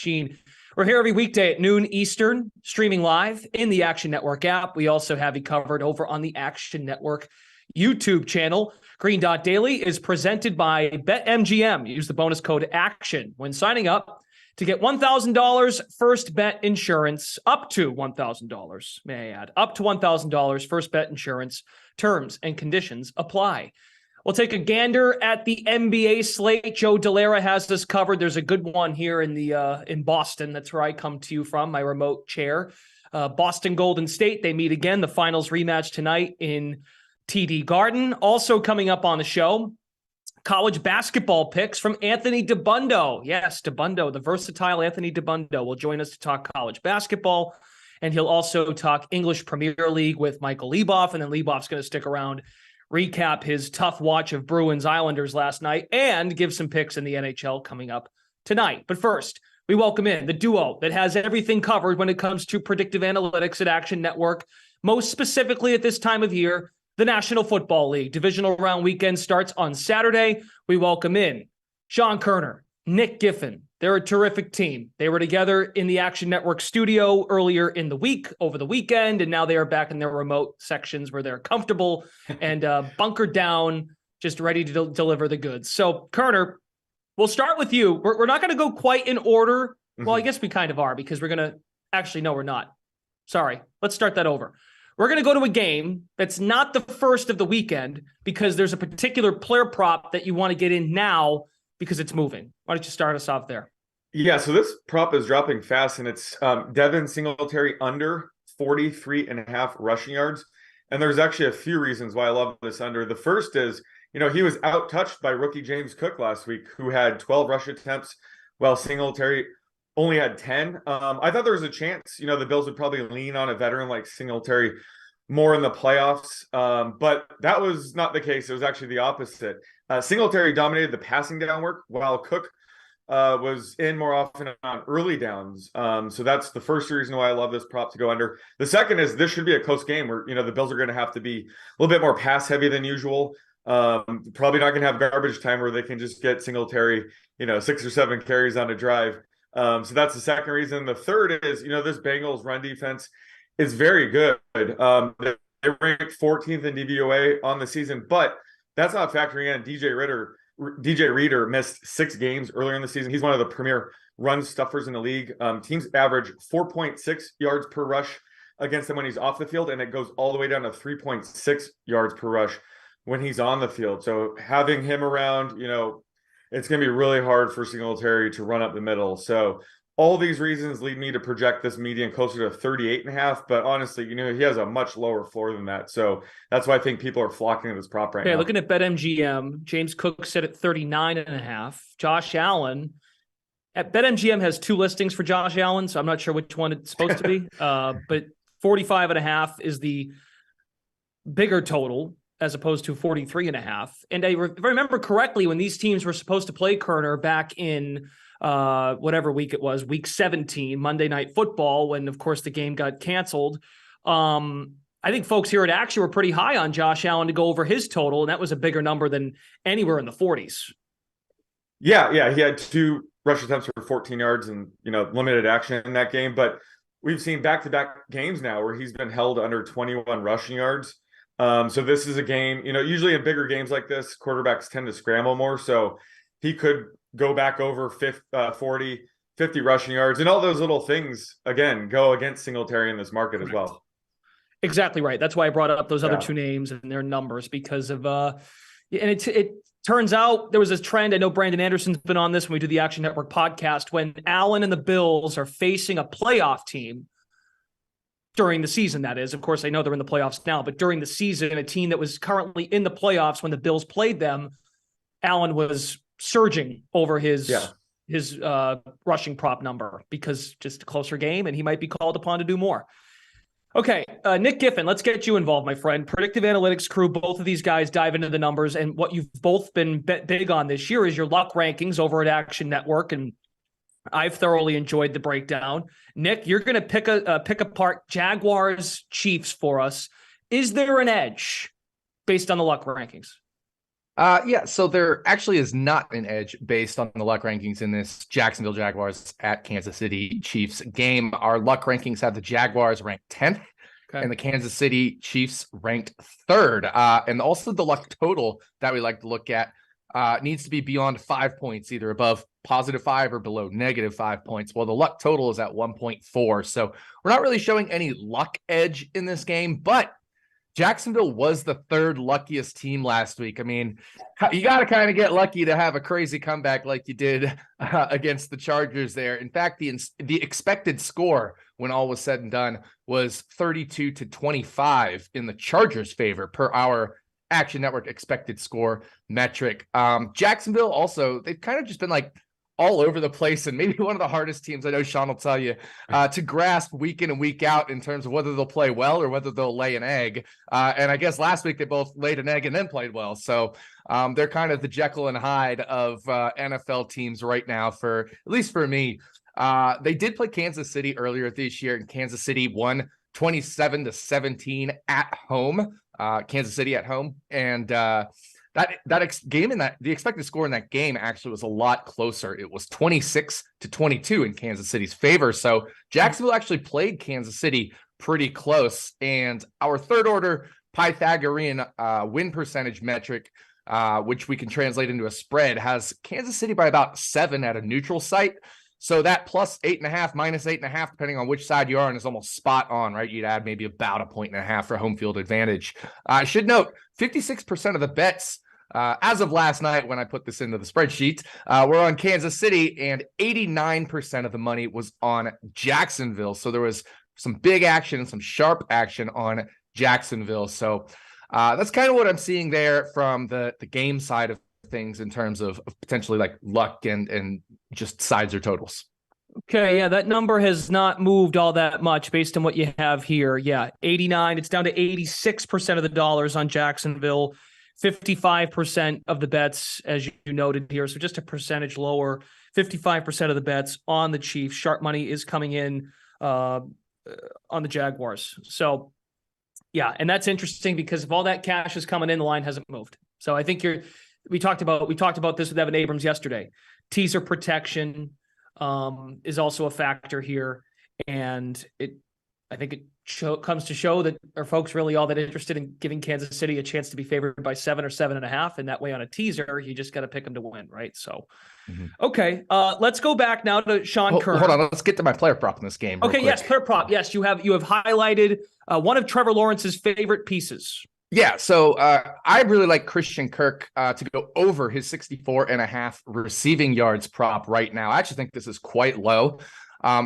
Machine. We're here every weekday at noon Eastern, streaming live in the Action Network app. We also have you covered over on the Action Network YouTube channel. Green Dot Daily is presented by BetMGM. Use the bonus code ACTION when signing up to get $1,000 first bet insurance, up to $1,000, may I add, up to $1,000 first bet insurance. Terms and conditions apply. We'll take a gander at the NBA slate. Joe Dellera has us covered. There's a good one here in Boston. That's where I come to you from, my remote chair. Boston Golden State, they meet again. The finals rematch tonight in TD Garden. Also coming up on the show, college basketball picks from Anthony Dabbundo. Yes, Dabbundo, the versatile Anthony Dabbundo will join us to talk college basketball. And he'll also talk English Premier League with Michael Leboff. And then Leboff's going to stick around, recap his tough watch of Bruins Islanders last night, and give some picks in the NHL coming up tonight. But first, we welcome in the duo that has everything covered when it comes to predictive analytics at Action Network. Most specifically at this time of year, the National Football League. Divisional round weekend starts on Saturday. We welcome in Sean Koerner, Nick Giffen. They're a terrific team. They were together in the Action Network studio earlier in the week, over the weekend, and now they are back in their remote sections where they're comfortable and bunkered down, just ready to deliver the goods. So, Koerner, we'll start with you. We're not going to go quite in order. Well, I guess we kind of are, because we're going to – actually, no, we're not. Sorry. Let's start that over. We're going to go to a game that's not the first of the weekend, because there's a particular player prop that you want to get in now because it's moving. Why don't you start us off there? Yeah, so this prop is dropping fast, and it's Devin Singletary under 43.5 rushing yards. And there's actually a few reasons why I love this under. The first is, he was out-touched by rookie James Cook last week, who had 12 rush attempts, while Singletary only had 10. I thought there was a chance, the Bills would probably lean on a veteran like Singletary more in the playoffs, but that was not the case. It was actually the opposite. Singletary dominated the passing down work, while Cook was in more often on early downs. So that's the first reason why I love this prop to go under. The second is this should be a close game where, the Bills are going to have to be a little bit more pass heavy than usual. Probably not going to have garbage time where they can just get Singletary, 6 or 7 carries on a drive. So that's the second reason. The third is, this Bengals run defense is very good. They ranked 14th in DVOA on the season, but that's not factoring in DJ Reader missed 6 games earlier in the season. He's one of the premier run stuffers in the league. Teams average 4.6 yards per rush against him when he's off the field, and it goes all the way down to 3.6 yards per rush when he's on the field. So having him around, it's going to be really hard for Singletary to run up the middle. So all these reasons lead me to project this median closer to 38.5, but honestly, he has a much lower floor than that. So that's why I think people are flocking to this prop right now. Looking at BetMGM, James Cook set at 39.5. Josh Allen at BetMGM has 2 listings for Josh Allen, so I'm not sure which one it's supposed to be. But 45.5 is the bigger total as opposed to 43.5. And if I remember correctly, when these teams were supposed to play Koerner back in whatever week it was, week 17, Monday Night Football, when of course the game got canceled. I think folks here at Action were pretty high on Josh Allen to go over his total, and that was a bigger number than anywhere in the 40s. Yeah, he had 2 rush attempts for 14 yards and limited action in that game. But we've seen back-to-back games now where he's been held under 21 rushing yards. So this is a game, usually in bigger games like this, quarterbacks tend to scramble more. So he could go back over 40, 50 rushing yards, and all those little things, again, go against Singletary in this market as well. Exactly right. That's why I brought up those other 2 names and their numbers, because of, and it turns out there was this trend. I know Brandon Anderson's been on this when we do the Action Network podcast, when Allen and the Bills are facing a playoff team during the season, that is. Of course, I know they're in the playoffs now, but during the season, a team that was currently in the playoffs when the Bills played them, Allen was surging over his rushing prop number, because just a closer game and he might be called upon to do more. Okay, Nick Giffen, let's get you involved, my friend. Predictive analytics crew, both of these guys dive into the numbers, and what you've both been big on this year is your luck rankings over at Action Network, and I've thoroughly enjoyed the breakdown. Nick, you're going to pick apart Jaguars Chiefs for us. Is there an edge based on the luck rankings? Yeah, so there actually is not an edge based on the luck rankings in this Jacksonville Jaguars at Kansas City Chiefs game. Our luck rankings have the Jaguars ranked 10th and the Kansas City Chiefs ranked 3rd. And also the luck total that we like to look at needs to be beyond 5 points, either above +5 or below -5 points. Well, the luck total is at 1.4. So we're not really showing any luck edge in this game, but Jacksonville was the 3rd luckiest team last week. I mean, you got to kind of get lucky to have a crazy comeback like you did against the Chargers there. In fact, the expected score when all was said and done was 32-25 in the Chargers' favor per our Action Network expected score metric. Jacksonville also, they've kind of just been like all over the place, and maybe one of the hardest teams, I know Sean will tell you, to grasp week in and week out in terms of whether they'll play well or whether they'll lay an egg. And I guess last week they both laid an egg and then played well. So they're kind of the Jekyll and Hyde of NFL teams right now, at least for me. They did play Kansas City earlier this year, and Kansas City won 27-17 at home. Kansas City at home. And the expected score in that game actually was a lot closer. It was 26-22 in Kansas City's favor. So Jacksonville actually played Kansas City pretty close. And our third order Pythagorean win percentage metric, which we can translate into a spread, has Kansas City by about 7 at a neutral site. So that +8.5, -8.5, depending on which side you are, and is almost spot on, right? You'd add maybe about 1.5 for home field advantage. I should note, 56% of the bets as of last night when I put this into the spreadsheet were on Kansas City, and 89% of the money was on Jacksonville. So there was some big action and some sharp action on Jacksonville. So that's kind of what I'm seeing there from the game side of things in terms of potentially like luck and just sides or totals. Okay, yeah, that number has not moved all that much based on what you have here. Yeah, 89, it's down to 86% of the dollars on Jacksonville, 55% of the bets, as you noted here. So just a percentage lower, 55% of the bets on the Chiefs. Sharp money is coming in on the Jaguars. So yeah, and that's interesting because if all that cash is coming in, the line hasn't moved. So I think we talked about this with Evan Abrams yesterday. Teaser protection is also a factor here, and I think it comes to show that are folks really all that interested in giving Kansas City a chance to be favored by 7 or 7.5, and that way on a teaser you just got to pick them to win, right? So, okay, let's go back now to Sean Koerner. Hold on, let's get to my player prop in this game. Okay, yes, player prop. Yes, you have highlighted one of Trevor Lawrence's favorite pieces. Yeah, so I really like Christian Kirk to go over his 64.5 receiving yards prop right now. I actually think this is quite low.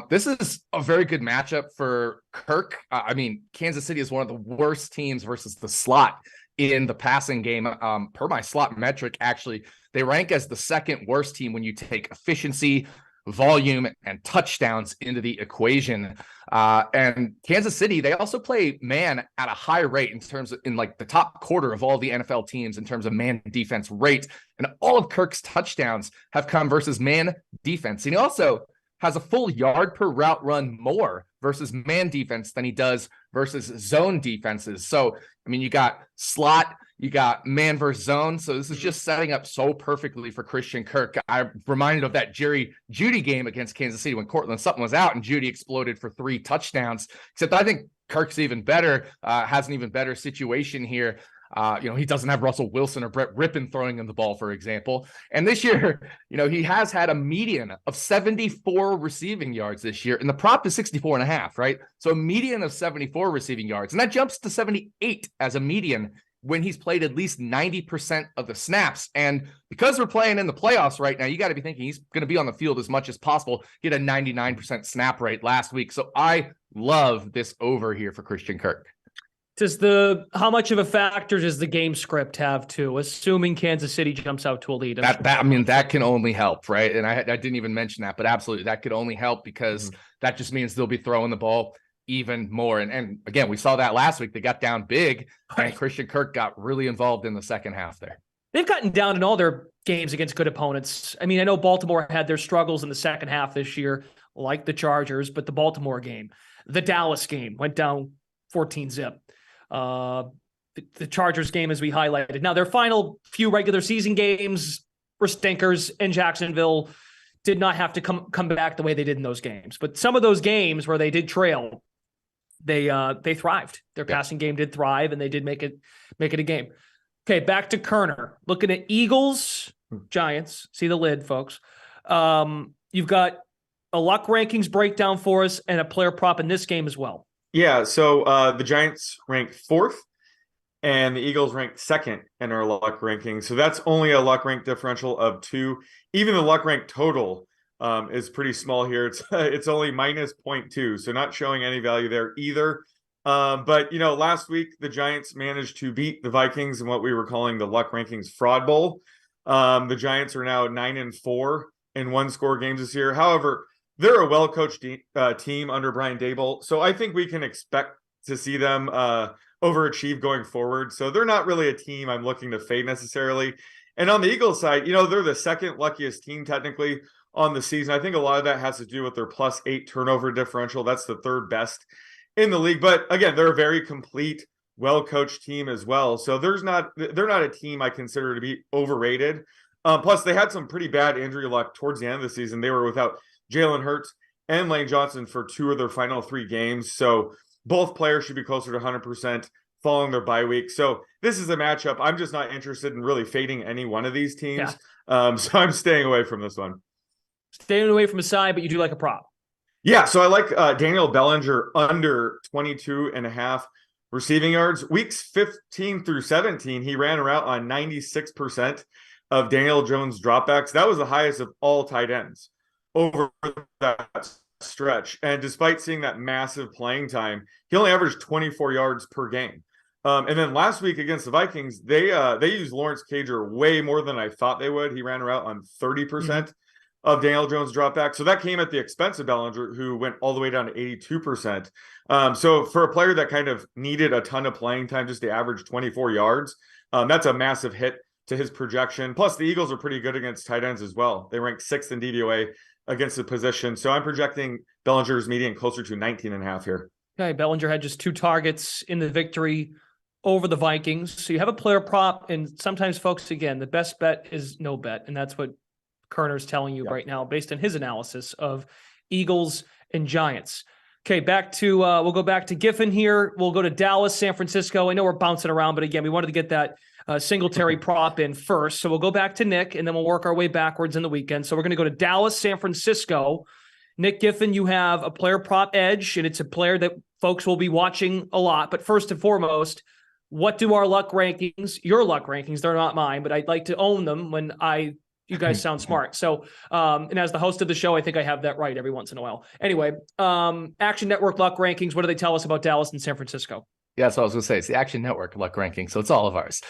This is a very good matchup for Kirk. I mean, Kansas City is one of the worst teams versus the slot in the passing game. Per my slot metric, actually, they rank as the second worst team when you take efficiency, volume, and touchdowns into the equation. And Kansas City, they also play man at a high rate in like the top quarter of all the NFL teams in terms of man defense rate. And all of Kirk's touchdowns have come versus man defense. And he also has a full yard per route run more versus man defense than he does versus zone defenses. So, I mean, you got slot, you got man versus zone. So this is just setting up so perfectly for Christian Kirk. I'm reminded of that Jerry Jeudy game against Kansas City when Cortland Sutton was out and Jeudy exploded for 3 touchdowns, except I think Kirk's even better, has an even better situation here. He doesn't have Russell Wilson or Brett Rippon throwing him the ball, for example. And this year, he has had a median of 74 receiving yards this year. And the prop is 64.5, right? So a median of 74 receiving yards. And that jumps to 78 as a median when he's played at least 90% of the snaps. And because we're playing in the playoffs right now, you got to be thinking he's going to be on the field as much as possible. He had a 99% snap rate last week. So I love this over here for Christian Kirk. How much of a factor does the game script have too, assuming Kansas City jumps out to a lead? That can only help, right? And I didn't even mention that, but absolutely, that could only help because that just means they'll be throwing the ball even more. And again, we saw that last week. They got down big, and Christian Kirk got really involved in the second half there. They've gotten down in all their games against good opponents. I mean, I know Baltimore had their struggles in the second half this year, like the Chargers, but the Baltimore game, the Dallas game went down 14-0. the Chargers game, as we highlighted. Now, their final few regular season games were stinkers, and Jacksonville did not have to come back the way they did in those games. But some of those games where they did trail, they thrived. Their passing game did thrive, and they did make it a game. Okay, back to Koerner. Looking at Eagles, Giants. See the lid, folks. You've got a luck rankings breakdown for us and a player prop in this game as well. Yeah, so the Giants ranked 4th, and the Eagles ranked 2nd in our luck ranking. So that's only a luck rank differential of 2. Even the luck rank total is pretty small here. It's only minus 0.2, so not showing any value there either. But, last week the Giants managed to beat the Vikings in what we were calling the luck rankings fraud bowl. The Giants are now 9-4 in one-score games this year. However, they're a well-coached team under Brian Daboll, so I think we can expect to see them overachieve going forward. So they're not really a team I'm looking to fade necessarily. And on the Eagles side, they're the second luckiest team technically on the season. I think a lot of that has to do with their +8 turnover differential. That's the 3rd best in the league. But again, they're a very complete, well-coached team as well. So they're not a team I consider to be overrated. Plus, they had some pretty bad injury luck towards the end of the season. They were without Jalen Hurts and Lane Johnson for 2 of their final 3 games. So both players should be closer to 100% following their bye week. So this is a matchup. I'm just not interested in really fading any one of these teams. Yeah. So I'm staying away from this one. Staying away from a side, but you do like a prop. Yeah, so I like Daniel Bellinger under 22.5 receiving yards. Weeks 15 through 17, he ran around on 96% of Daniel Jones dropbacks. That was the highest of all tight ends over that stretch. And despite seeing that massive playing time, he only averaged 24 yards per game. And then last week against the Vikings, they used Lawrence Cager way more than I thought they would. He ran around on 30% of Daniel Jones dropback. So that came at the expense of Bellinger, who went all the way down to 82%. So for a player that kind of needed a ton of playing time just to average 24 yards, that's a massive hit to his projection. Plus, the Eagles are pretty good against tight ends as well. They rank 6th in DVOA against the position. So I'm projecting Bellinger's median closer to 19.5 here. Okay, Bellinger had just 2 targets in the victory over the Vikings. So you have a player prop, and sometimes, folks, again, the best bet is no bet, and that's what Koerner's telling you right now based on his analysis of Eagles and Giants. Okay, we'll go back to Giffen here. We'll go to Dallas, San Francisco. I know we're bouncing around, but again, we wanted to get that Singletary prop in first. So we'll go back to Nick, and then we'll work our way backwards in the weekend. So we're going to go to Dallas, San Francisco. Nick Giffen, you have a player prop edge, and it's a player that folks will be watching a lot. But first and foremost, what do our luck rankings, your luck rankings, they're not mine, but I'd like to own them when you guys sound smart. So, and as the host of the show, I think I have that right every once in a while. Anyway, Action Network luck rankings, what do they tell us about Dallas and San Francisco? Yeah, so I was going to say, it's the Action Network luck ranking, so it's all of ours.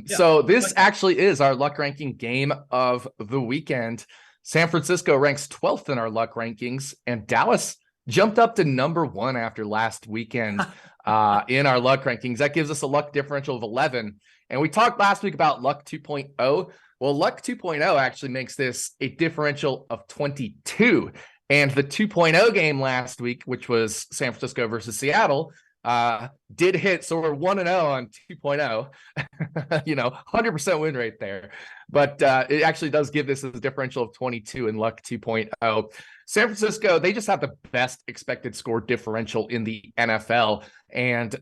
So this actually is our luck ranking game of the weekend. San Francisco ranks 12th in our luck rankings, and Dallas jumped up to number 1 after last weekend in our luck rankings. That gives us a luck differential of 11. And we talked last week about luck 2.0. Well, luck 2.0 actually makes this a differential of 22. And the 2.0 game last week, which was San Francisco versus Seattle, did hit. So we're 1-0 on 2.0, 100% win rate there. But it actually does give this a differential of 22 in luck 2.0. San Francisco, they just have the best expected score differential in the NFL. And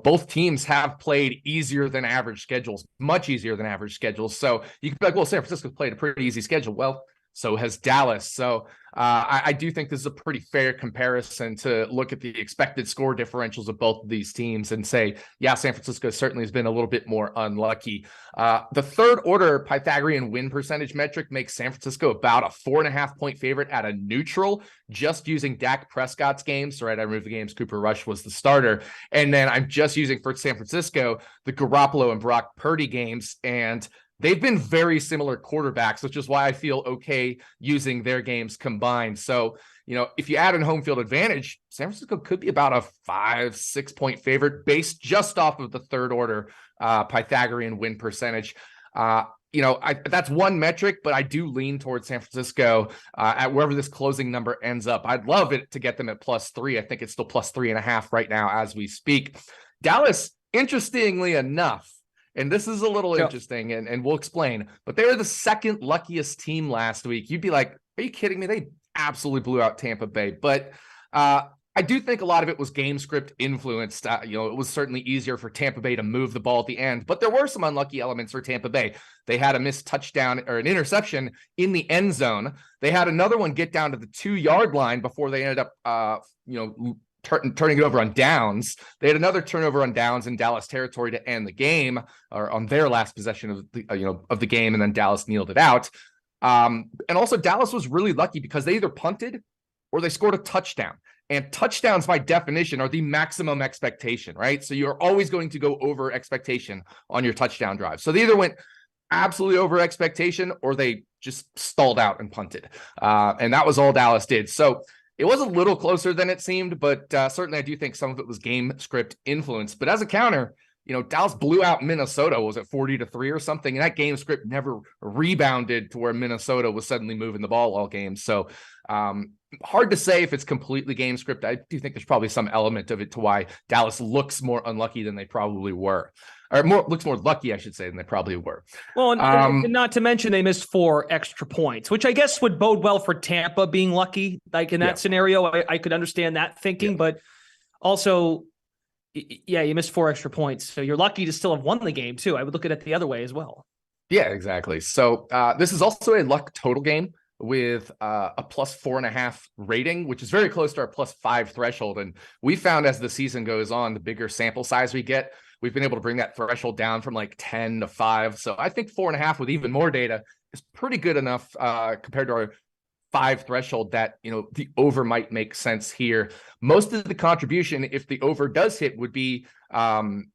both teams have played easier than average schedules, much easier than average schedules. So you could be like, well, San Francisco played a pretty easy schedule. Well, so has Dallas. So I do think this is a pretty fair comparison to look at the expected score differentials of both of these teams and say, yeah, San Francisco certainly has been a little bit more unlucky. The third order Pythagorean win percentage metric makes San Francisco about a 4.5 point favorite at a neutral, just using Dak Prescott's games. So, right, I removed the games. Cooper Rush was the starter. And then I'm just using for San Francisco, the Garoppolo and Brock Purdy games. And they've been very similar quarterbacks, which is why I feel okay using their games combined. So, if you add in home field advantage, San Francisco could be about a 5-6 point favorite based just off of the third order Pythagorean win percentage. That's one metric, but I do lean towards San Francisco at wherever this closing number ends up. I'd love it to get them at +3. I think it's still +3.5 right now as we speak. Dallas, interestingly enough, and this is a little interesting, and we'll explain, but they were the second luckiest team last week. You'd be like, are you kidding me? They absolutely blew out Tampa Bay. But I do think a lot of it was game script influenced. It was certainly easier for Tampa Bay to move the ball at the end, but there were some unlucky elements for Tampa Bay. They had a missed touchdown or an interception in the end zone. They had another one get down to the 2-yard line before they ended up, turning it over on downs. They had another turnover on downs in Dallas territory to end the game, or on their last possession of the game, and then Dallas kneeled it out. And also Dallas was really lucky because they either punted or they scored a touchdown. And touchdowns, by definition, are the maximum expectation, right? So you're always going to go over expectation on your touchdown drive. So they either went absolutely over expectation or they just stalled out and punted. And that was all Dallas did. So it was a little closer than it seemed, but certainly I do think some of it was game script influence. But as a counter, Dallas blew out Minnesota. Was it 40-3 or something? And that game script never rebounded to where Minnesota was suddenly moving the ball all game. So hard to say if it's completely game script. I do think there's probably some element of it to why Dallas looks more unlucky than they probably were. Or looks more lucky, I should say, than they probably were. Well, and not to mention they missed 4 extra points, which I guess would bode well for Tampa being lucky. Like in that scenario, I could understand that thinking, but also, you missed 4 extra points. So you're lucky to still have won the game too. I would look at it the other way as well. Yeah, exactly. So this is also a luck total game with a +4.5 rating, which is very close to our +5 threshold. And we found as the season goes on, the bigger sample size we get, we've been able to bring that threshold down from like 10 to 5. So I think 4.5 with even more data is pretty good enough compared to our 5 threshold that, the over might make sense here. Most of the contribution, if the over does hit, would be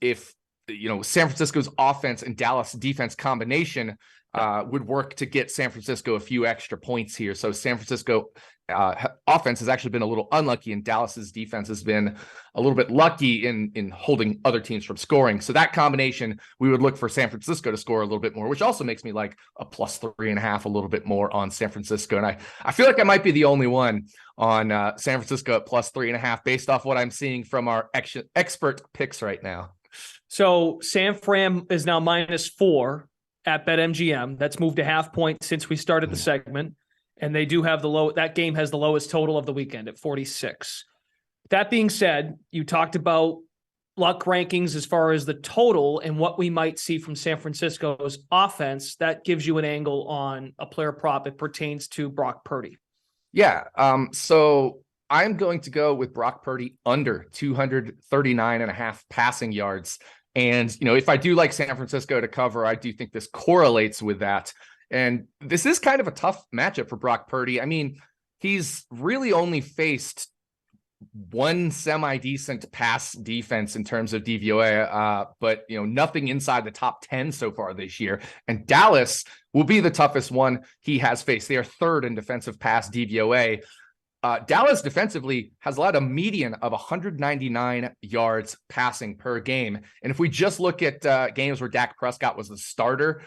if, San Francisco's offense and Dallas defense combination would work to get San Francisco a few extra points here. So San Francisco offense has actually been a little unlucky, and Dallas's defense has been a little bit lucky in holding other teams from scoring. So that combination, we would look for San Francisco to score a little bit more, which also makes me like a +3.5 a little bit more on San Francisco. And I feel like I might be the only one on San Francisco at +3.5 based off what I'm seeing from our expert picks right now. So San Fran is now -4 at BetMGM. That's moved a half point since we started the segment. And they do have that game has the lowest total of the weekend at 46. That being said, you talked about luck rankings as far as the total and what we might see from San Francisco's offense. That gives you an angle on a player prop. It pertains to Brock Purdy. Yeah. So I'm going to go with Brock Purdy under 239.5 passing yards. And, if I do like San Francisco to cover, I do think this correlates with that. And this is kind of a tough matchup for Brock Purdy. I mean, he's really only faced one semi-decent pass defense in terms of DVOA, but, nothing inside the top 10 so far this year. And Dallas will be the toughest one he has faced. They are 3rd in defensive pass DVOA. Dallas defensively has allowed a median of 199 yards passing per game. And if we just look at games where Dak Prescott was the starter,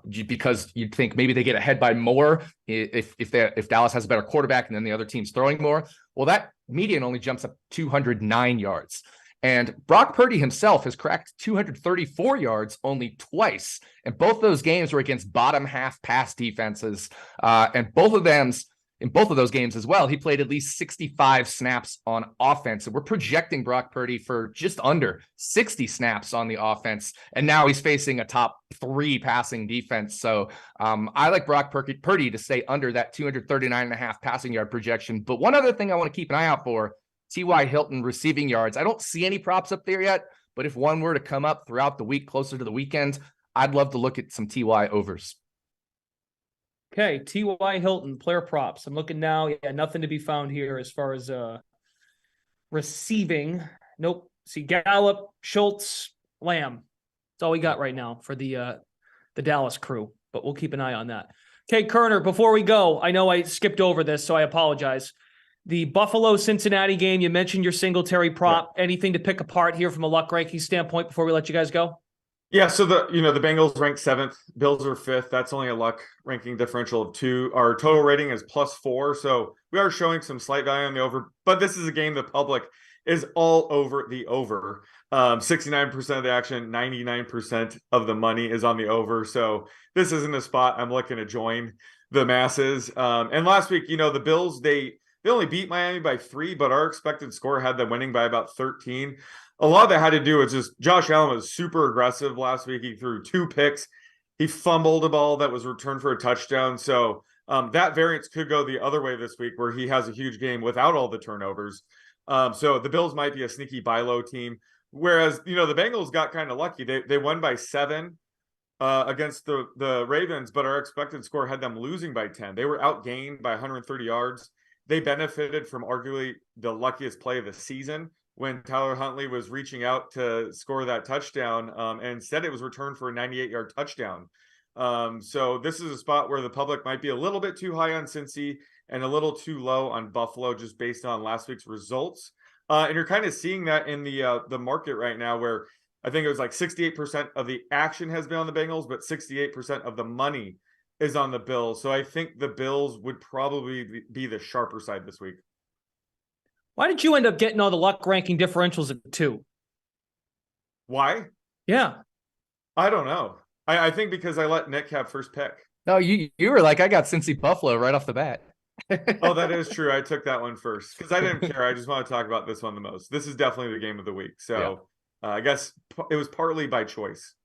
because you'd think maybe they get ahead by more if Dallas has a better quarterback and then the other team's throwing more. Well, that median only jumps up 209 yards. And Brock Purdy himself has cracked 234 yards only twice. And both those games were against bottom half pass defenses. And in both of those games as well, he played at least 65 snaps on offense. And we're projecting Brock Purdy for just under 60 snaps on the offense. And now he's facing a top 3 passing defense. So I like Brock Purdy to stay under that 239.5 passing yard projection. But one other thing I want to keep an eye out for, T.Y. Hilton receiving yards. I don't see any props up there yet, but if one were to come up throughout the week, closer to the weekend, I'd love to look at some T.Y. overs. Okay, T.Y. Hilton, player props. I'm looking now. Yeah, nothing to be found here as far as receiving. Nope. See Gallup, Schultz, Lamb. That's all we got right now for the Dallas crew, but we'll keep an eye on that. Okay, Koerner, before we go, I know I skipped over this, so I apologize. The Buffalo-Cincinnati game, you mentioned your Singletary prop. Yeah. Anything to pick apart here from a luck ranking standpoint before we let you guys go? Yeah, so the Bengals ranked 7th, Bills are 5th. That's only a luck ranking differential of 2. Our total rating is +4, so we are showing some slight value on the over. But this is a game the public is all over the over. 69% of the action, 99% of the money is on the over. So this isn't a spot I'm looking to join the masses. And last week, the Bills, they only beat Miami by 3, but our expected score had them winning by about 13. A lot of that had to do with just Josh Allen was super aggressive last week. He threw 2 picks. He fumbled a ball that was returned for a touchdown. So that variance could go the other way this week, where he has a huge game without all the turnovers. So the Bills might be a sneaky buy low team. Whereas, the Bengals got kind of lucky. They won by 7 against the Ravens, but our expected score had them losing by 10. They were outgained by 130 yards. They benefited from arguably the luckiest play of the season when Tyler Huntley was reaching out to score that touchdown, and instead it was returned for a 98-yard touchdown. So this is a spot where the public might be a little bit too high on Cincy and a little too low on Buffalo, just based on last week's results. And you're kind of seeing that in the market right now, where I think it was like 68% of the action has been on the Bengals, but 68% of the money is on the Bills. So I think the Bills would probably be the sharper side this week. Why did you end up getting all the luck ranking differentials at 2? Why? Yeah. I don't know. I think because I let Nick have first pick. No, you were like, I got Cincy Buffalo right off the bat. Oh, that is true. I took that one first because I didn't care. I just want to talk about this one the most. This is definitely the game of the week. So I guess it was partly by choice.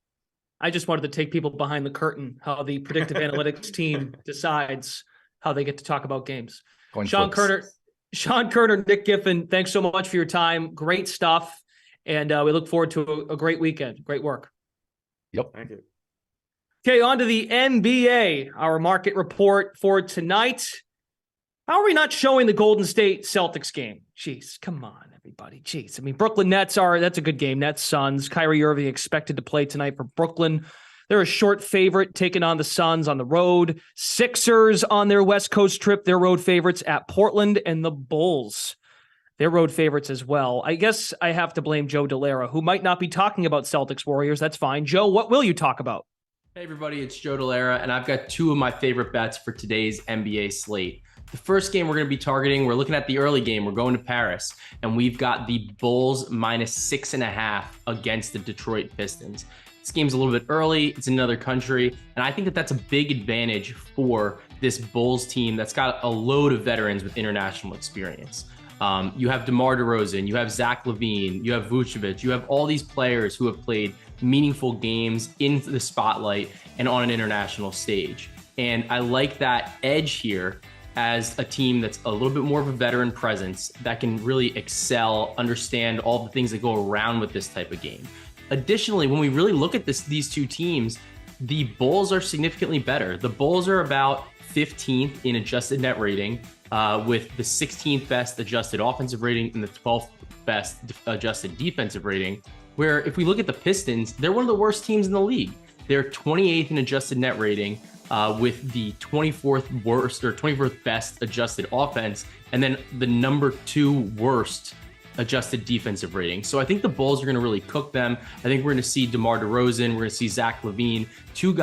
I just wanted to take people behind the curtain, how the predictive analytics team decides how they get to talk about games. Sean Koerner, Nick Giffen, thanks so much for your time. Great stuff. And we look forward to a great weekend. Great work. Yep. Thank you. Okay, on to the NBA, our market report for tonight. How are we not showing the Golden State Celtics game? Jeez, come on, everybody. Jeez. I mean, Brooklyn Nets that's a good game. Nets, Suns. Kyrie Irving expected to play tonight for Brooklyn. They're a short favorite taking on the Suns on the road. Sixers on their West Coast trip, their road favorites at Portland, and the Bulls, their road favorites as well. I guess I have to blame Joe Dellera, who might not be talking about Celtics Warriors. That's fine. Joe, what will you talk about? Hey, everybody, it's Joe Dellera, and I've got 2 of my favorite bets for today's NBA slate. The first game we're going to be targeting, we're looking at the early game. We're going to Paris, and we've got the Bulls -6.5 against the Detroit Pistons. This game's a little bit early. It's in another country, and I think that that's a big advantage for this Bulls team that's got a load of veterans with international experience. You have DeMar DeRozan, you have Zach LaVine, you have Vucevic, you have all these players who have played meaningful games in the spotlight and on an international stage. And I like that edge here as a team that's a little bit more of a veteran presence that can really excel, understand all the things that go around with this type of game. Additionally, when we really look at these 2 teams, the Bulls are significantly better. The Bulls are about 15th in adjusted net rating, with the 16th best adjusted offensive rating and the 12th best adjusted defensive rating. Where if we look at the Pistons, they're one of the worst teams in the league. They're 28th in adjusted net rating, with the 24th worst or 24th best adjusted offense, and then the number 2 worst adjusted defensive rating. So I think the Bulls are going to really cook them. I think we're going to see DeMar DeRozan. We're going to see Zach LaVine, 2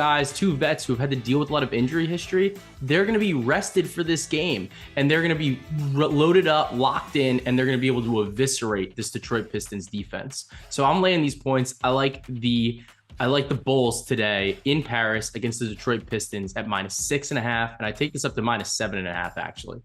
vets who have had to deal with a lot of injury history. They're going to be rested for this game, and they're going to be loaded up, locked in, and they're going to be able to eviscerate this Detroit Pistons defense. So I'm laying these points. I like the Bulls today in Paris against the Detroit Pistons at -6.5, and I take this up to -7.5 actually.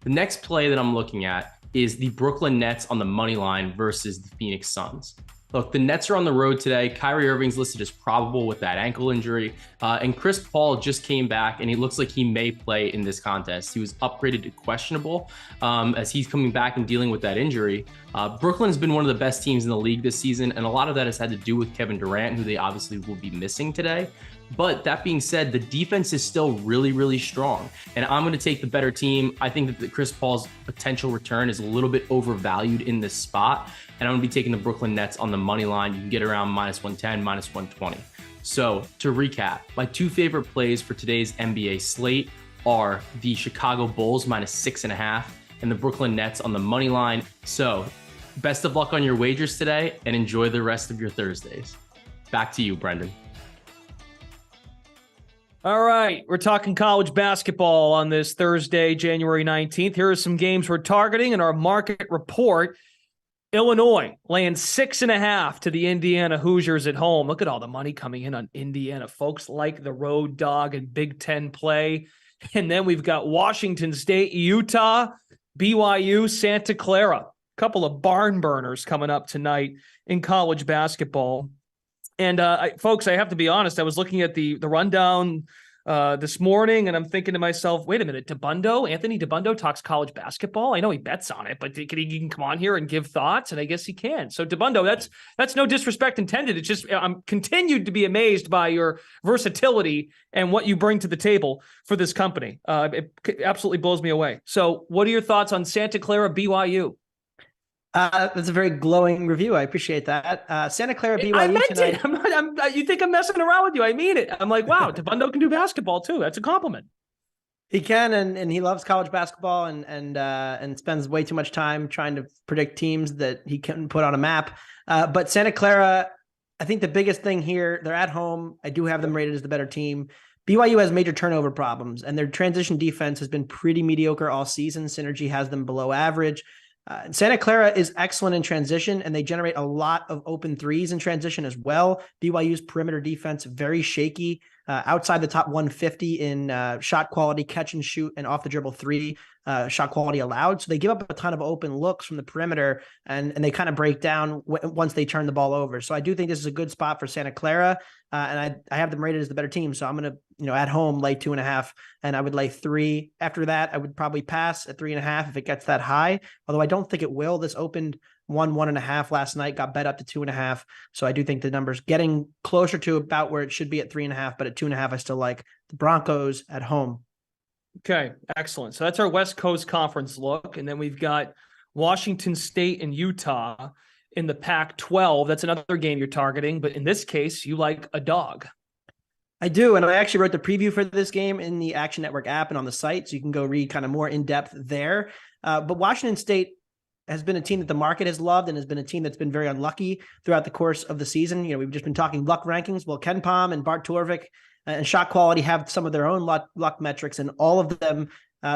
The next play that I'm looking at is the Brooklyn Nets on the money line versus the Phoenix Suns. Look, the Nets are on the road today. Kyrie Irving's listed as probable with that ankle injury. And Chris Paul just came back, and he looks like he may play in this contest. He was upgraded to questionable as he's coming back and dealing with that injury. Brooklyn's been one of the best teams in the league this season, and a lot of that has had to do with Kevin Durant, who they obviously will be missing today. But that being said, the defense is still really, really strong. And I'm going to take the better team. I think that Chris Paul's potential return is a little bit overvalued in this spot. And I'm going to be taking the Brooklyn Nets on the money line. You can get around -110, -120. So to recap, my 2 favorite plays for today's NBA slate are the Chicago Bulls -6.5 and the Brooklyn Nets on the money line. So best of luck on your wagers today and enjoy the rest of your Thursdays. Back to you, Brendan. All right, we're talking college basketball on this Thursday, January 19th. Here are some games we're targeting in our market report. Illinois laying 6.5 to the Indiana Hoosiers at home. Look at all the money coming in on Indiana. Folks like the road dog and Big Ten play. And then we've got Washington State, Utah, BYU, Santa Clara. A couple of barn burners coming up tonight in college basketball. And folks, I have to be honest, I was looking at the rundown this morning, and I'm thinking to myself, wait a minute, Anthony Dabbundo talks college basketball. I know he bets on it, but he can come on here and give thoughts, and I guess he can. So Dabbundo, that's no disrespect intended. It's just I'm continued to be amazed by your versatility and what you bring to the table for this company. It absolutely blows me away. So what are your thoughts on Santa Clara BYU? That's a very glowing review. I appreciate that. Santa Clara BYU I meant tonight. it. You think I'm messing around with you? I mean it. I'm like, wow, Dabbundo can do basketball too. That's a compliment. He can, and he loves college basketball, and spends way too much time trying to predict teams that he couldn't put on a map. But Santa Clara, I think the biggest thing here, they're at home. I do have them rated as the better team. BYU has major turnover problems, and their transition defense has been pretty mediocre all season. Synergy has them below average. Santa Clara is excellent in transition, and they generate a lot of open threes in transition as well. BYU's perimeter defense, very shaky, outside the top 150 in shot quality, catch and shoot, and off the dribble three shot quality allowed. So they give up a ton of open looks from the perimeter, and they kind of break down once they turn the ball over. So I do think this is a good spot for Santa Clara, and I have them rated as the better team. So I'm going to, at home, lay 2.5, and I would lay 3. After that, I would probably pass at 3.5 if it gets that high, although I don't think it will. This opened 1.5 last night, got bet up to 2.5. So I do think the number's getting closer to about where it should be at 3.5, but at 2.5, I still like the Broncos at home. Okay, excellent. So that's our West Coast Conference look. And then we've got Washington State and Utah in the Pac-12. That's another game you're targeting, but in this case, you like a dog. I do, and I actually wrote the preview for this game in the Action Network app and on the site, so you can go read kind of more in-depth there. But Washington State has been a team that the market has loved and has been a team that's been very unlucky throughout the course of the season. We've just been talking luck rankings. Well, Ken Pom and Bart Torvik and shot quality have some of their own luck metrics, and all of them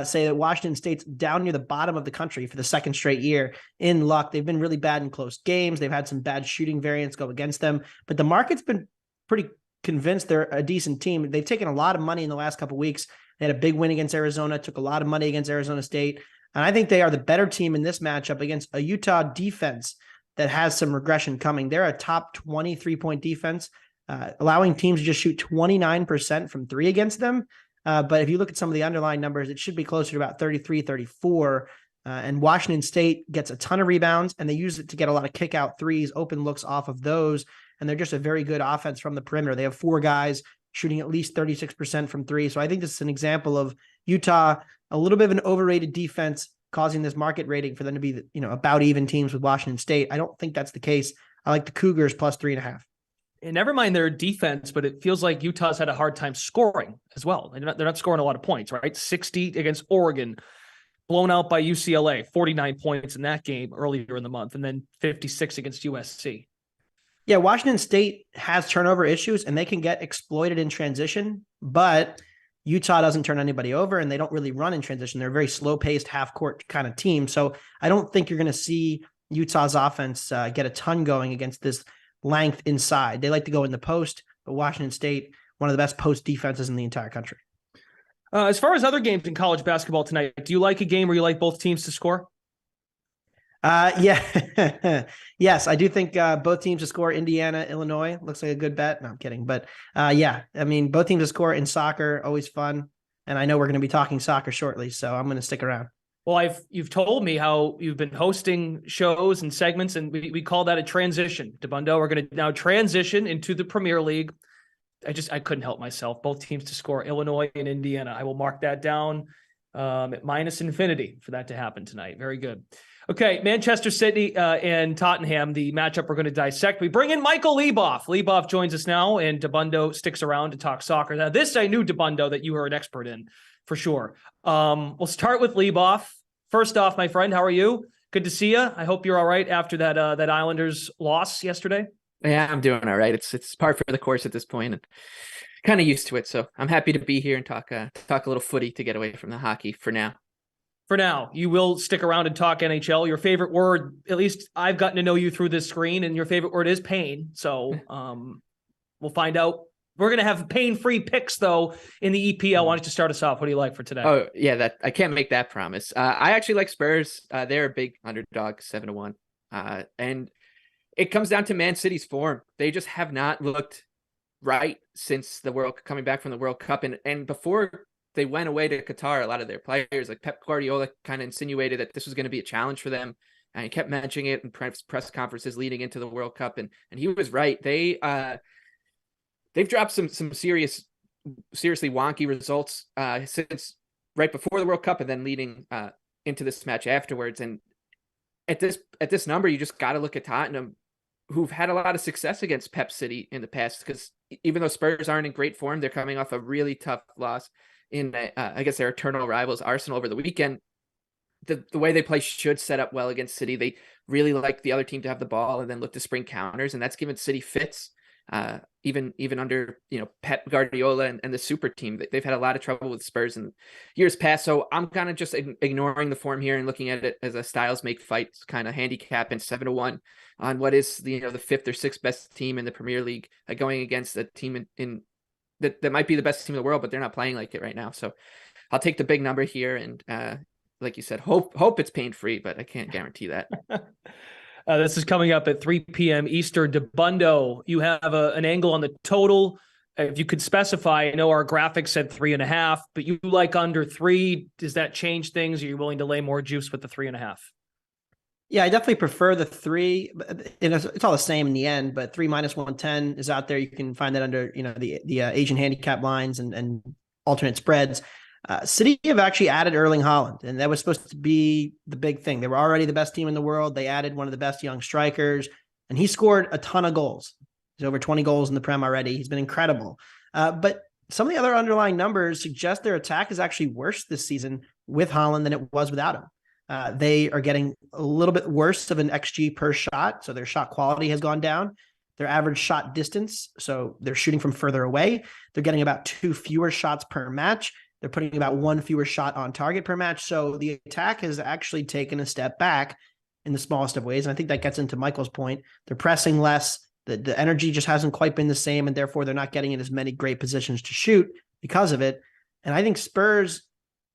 say that Washington State's down near the bottom of the country for the second straight year in luck. They've been really bad in close games. They've had some bad shooting variants go against them, but the market's been pretty convinced they're a decent team. They've taken a lot of money in the last couple of weeks. They had a big win against Arizona, took a lot of money against Arizona State. And I think they are the better team in this matchup against a Utah defense that has some regression coming. They're a top 20 3-point defense, allowing teams to just shoot 29% from three against them. But if you look at some of the underlying numbers, it should be closer to about 33, 34. And Washington State gets a ton of rebounds, and they use it to get a lot of kick out threes, open looks off of those. And they're just a very good offense from the perimeter. They have 4 guys shooting at least 36% from three. So I think this is an example of Utah, a little bit of an overrated defense, causing this market rating for them to be, about even teams with Washington State. I don't think that's the case. I like the Cougars plus 3.5. And never mind their defense, but it feels like Utah's had a hard time scoring as well. They're not scoring a lot of points, right? 60 against Oregon, blown out by UCLA, 49 points in that game earlier in the month, and then 56 against USC. Yeah, Washington State has turnover issues, and they can get exploited in transition, but Utah doesn't turn anybody over, and they don't really run in transition. They're a very slow-paced, half-court kind of team. So I don't think you're going to see Utah's offense get a ton going against this length inside. They like to go in the post, but Washington State, one of the best post defenses in the entire country. As far as other games in college basketball tonight, do you like a game where you like both teams to score? Yeah. Yes, I do think both teams to score. Indiana, Illinois looks like a good bet. No, I'm kidding. But yeah, I mean, both teams to score in soccer, always fun. And I know we're going to be talking soccer shortly, so I'm going to stick around. Well, you've told me how you've been hosting shows and segments, and we call that a transition. Dabbundo, we're going to now transition into the Premier League. I couldn't help myself. Both teams to score, Illinois and Indiana. I will mark that down at minus infinity for that to happen tonight. Very good. Okay, Manchester City and Tottenham, the matchup we're going to dissect. We bring in Michael Leboff. Leboff joins us now, and Dabbundo sticks around to talk soccer. Now, this I knew, Dabbundo, that you were an expert in, for sure. We'll start with Leboff. First off, my friend, how are you? Good to see you. I hope you're all right after that Islanders loss yesterday. Yeah, I'm doing all right. It's par for the course at this point, and kind of used to it. So I'm happy to be here and talk a little footy to get away from the hockey for now. for now. You will stick around and talk NHL. Your favorite word, at least I've gotten to know you through this screen, and your favorite word is pain. So we'll find out. We're going to have pain-free picks, though, in the EPL. Why don't you start us off? What do you like for today? Oh, yeah, that I can't make that promise. I actually like Spurs. They're a big underdog, 7-1. And it comes down to Man City's form. They just have not looked right since coming back from the World Cup. And before they went away to Qatar, a lot of their players, like Pep Guardiola, kind of insinuated that this was going to be a challenge for them. And he kept mentioning it in press conferences leading into the World Cup. And he was right. They've dropped some seriously wonky results since right before the World Cup and then leading into this match afterwards. And at this number, you just got to look at Tottenham, who've had a lot of success against Pep City in the past, because even though Spurs aren't in great form, they're coming off a really tough loss in, I guess, their eternal rivals, Arsenal, over the weekend. The way they play should set up well against City. They really like the other team to have the ball and then look to spring counters, and that's given City fits. Even under Pep Guardiola and the super team, they've had a lot of trouble with Spurs in years past. So I'm kind of just ignoring the form here and looking at it as a styles make fights kind of handicap, and 7-1 on what is the fifth or sixth best team in the Premier League, going against a team in that might be the best team in the world, but they're not playing like it right now. So I'll take the big number here, and like you said, hope it's pain free, but I can't guarantee that. This is coming up at 3 p.m. Eastern. Dabbundo, you have an angle on the total. If you could specify, I know our graphic said 3.5, but you like under 3. Does that change things? Are you willing to lay more juice with the 3.5? Yeah, I definitely prefer the 3. It's all the same in the end, but 3 minus 110 is out there. You can find that under the Asian handicap lines and alternate spreads. City have actually added Erling Haaland, and that was supposed to be the big thing. They were already the best team in the world. They added one of the best young strikers, and he scored a ton of goals. He's over 20 goals in the Prem already. He's been incredible. But some of the other underlying numbers suggest their attack is actually worse this season with Haaland than it was without him. They are getting a little bit worse of an XG per shot, so their shot quality has gone down. Their average shot distance, so they're shooting from further away. They're getting about 2 fewer shots per match. They're putting about 1 fewer shot on target per match. So the attack has actually taken a step back in the smallest of ways. And I think that gets into Michael's point. They're pressing less. The energy just hasn't quite been the same, and therefore they're not getting in as many great positions to shoot because of it. And I think Spurs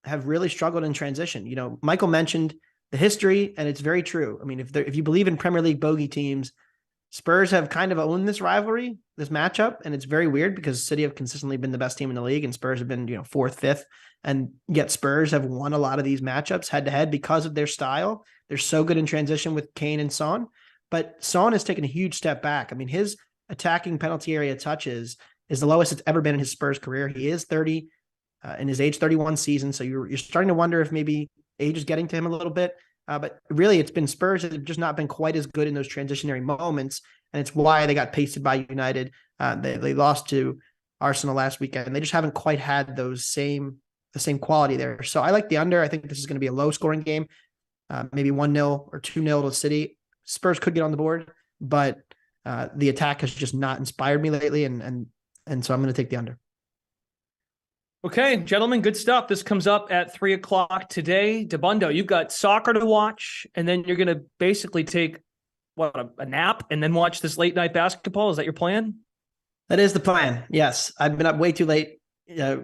have really struggled in transition. Michael mentioned the history, and it's very true. I mean, if you believe in Premier League bogey teams, Spurs have kind of owned this rivalry, this matchup, and it's very weird because City have consistently been the best team in the league, and Spurs have been, 4th, 5th, and yet Spurs have won a lot of these matchups head to head because of their style. They're so good in transition with Kane and Son, but Son has taken a huge step back. I mean, his attacking penalty area touches is the lowest it's ever been in his Spurs career. He is 30 in his age 31 season, so you're starting to wonder if maybe age is getting to him a little bit. But really, it's been Spurs that have just not been quite as good in those transitionary moments, and it's why they got pasted by United. They lost to Arsenal last weekend, and they just haven't quite had the same quality there. So I like the under. I think this is going to be a low-scoring game, maybe 1-0 or 2-0 to City. Spurs could get on the board, but the attack has just not inspired me lately, and so I'm going to take the under. Okay, gentlemen, good stuff. This comes up at 3 o'clock today. Dabbundo, you've got soccer to watch, and then you're going to basically take, a nap and then watch this late night basketball? Is that your plan? That is the plan, yes. I've been up way too late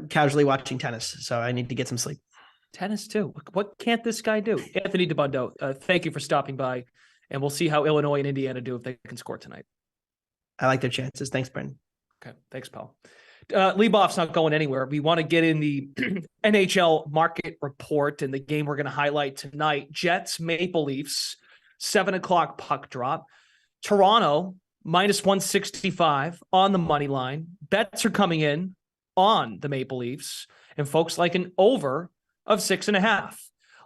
casually watching tennis, so I need to get some sleep. Tennis, too. What can't this guy do? Anthony Dabbundo, thank you for stopping by, and we'll see how Illinois and Indiana do if they can score tonight. I like their chances. Thanks, Brendan. Okay, thanks, pal. Leboff's not going anywhere. We want to get in the NHL market report and the game we're going to highlight tonight. Jets, Maple Leafs, 7 o'clock puck drop. Toronto, minus 165 on the money line. Bets are coming in on the Maple Leafs, and folks like an over of 6.5.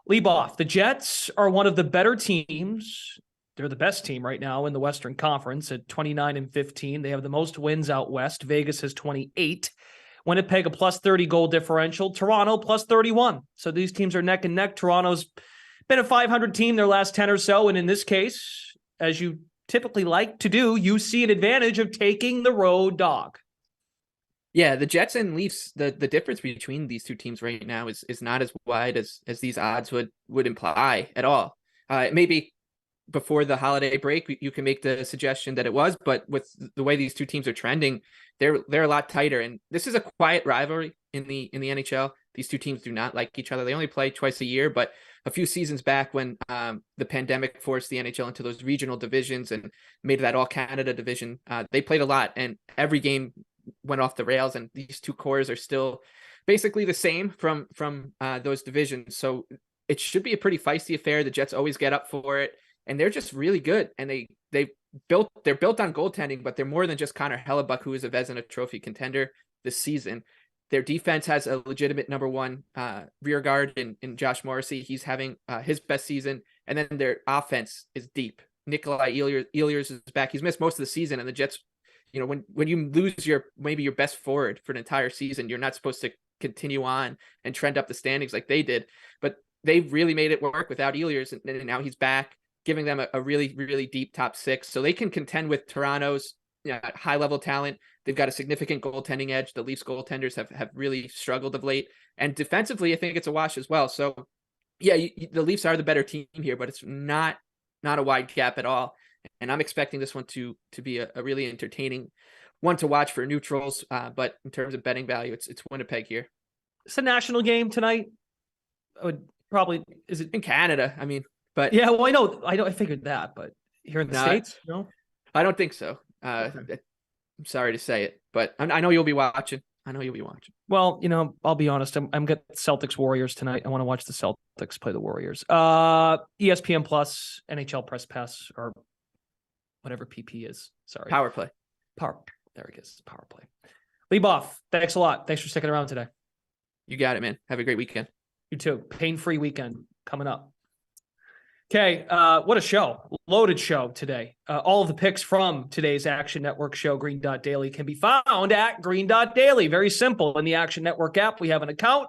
Leboff, the Jets are one of the better teams. They're the best team right now in the Western Conference at 29-15. They have the most wins out west. Vegas has 28. Winnipeg, a plus 30 goal differential. Toronto, plus 31. So these teams are neck and neck. Toronto's been a 500 team their last 10 or so. And in this case, as you typically like to do, you see an advantage of taking the road dog. Yeah, the Jets and Leafs, the difference between these two teams right now is not as wide as these odds would imply at all. Maybe before the holiday break, you can make the suggestion that it was, but with the way these two teams are trending, they're a lot tighter. And this is a quiet rivalry in the NHL. These two teams do not like each other. They only play twice a year, but a few seasons back when the pandemic forced the NHL into those regional divisions and made that all Canada division, they played a lot, and every game went off the rails, and these two cores are still basically the same from those divisions. So it should be a pretty feisty affair. The Jets always get up for it, and they're just really good. And they're built on goaltending, but they're more than just Connor Hellebuck, who is a Vezina Trophy contender this season. Their defense has a legitimate number one rear guard in Josh Morrissey. He's having his best season, and then their offense is deep. Nikolai Ehlers is back. He's missed most of the season, and the Jets, when you lose your best forward for an entire season, you're not supposed to continue on and trend up the standings like they did. But they really made it work without Ehlers, and now he's back, giving them a really, really deep top six. So they can contend with Toronto's high-level talent. They've got a significant goaltending edge. The Leafs goaltenders have really struggled of late. And defensively, I think it's a wash as well. So, yeah, the Leafs are the better team here, but it's not a wide gap at all. And I'm expecting this one to be a really entertaining one to watch for neutrals. But in terms of betting value, it's Winnipeg here. It's a national game tonight. Is it in Canada? I mean, but yeah, well, I figured that, but here in the States, no, I don't think so. Okay. I'm sorry to say it, but I know you'll be watching. Well, I'll be honest. I'm got Celtics Warriors tonight. I want to watch the Celtics play the Warriors. ESPN Plus, NHL Press Pass, or whatever PP is. Sorry. Power play. There it is. Power play. Leboff, thanks a lot. Thanks for sticking around today. You got it, man. Have a great weekend. You too. Pain-free weekend coming up. Okay, what a show. Loaded show today. All of the picks from today's Action Network show, Green Dot Daily, can be found at Green Dot Daily. Very simple. In the Action Network app, we have an account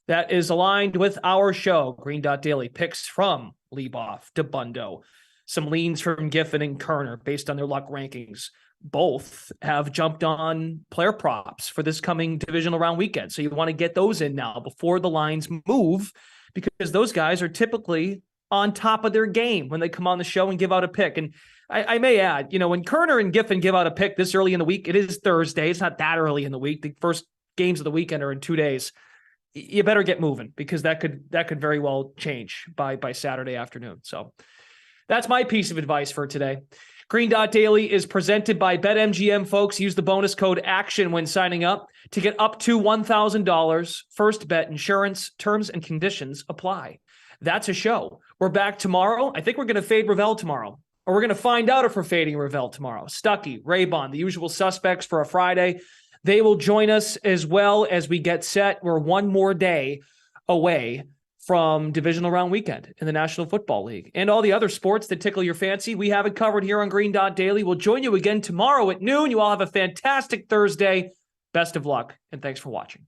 that is aligned with our show, Green Dot Daily. Picks from Leboff, Dabbundo, some leans from Giffen and Koerner based on their luck rankings. Both have jumped on player props for this coming divisional round weekend. So you want to get those in now before the lines move, because those guys are typically on top of their game when they come on the show and give out a pick. And I may add, when Koerner and Giffen give out a pick this early in the week, it is Thursday. It's not that early in the week. The first games of the weekend are in 2 days. You better get moving, because that could very well change by Saturday afternoon. So that's my piece of advice for today. Green Dot Daily is presented by BetMGM, folks. Use the bonus code ACTION when signing up to get up to $1,000. First bet insurance, terms and conditions apply. That's a show. We're back tomorrow. I think we're going to fade Ravel tomorrow, or we're going to find out if we're fading Ravel tomorrow. Stuckey, Raybon, the usual suspects for a Friday. They will join us as well as we get set. We're one more day away from divisional round weekend in the National Football League and all the other sports that tickle your fancy. We have it covered here on Green Dot Daily. We'll join you again tomorrow at noon. You all have a fantastic Thursday. Best of luck, and thanks for watching.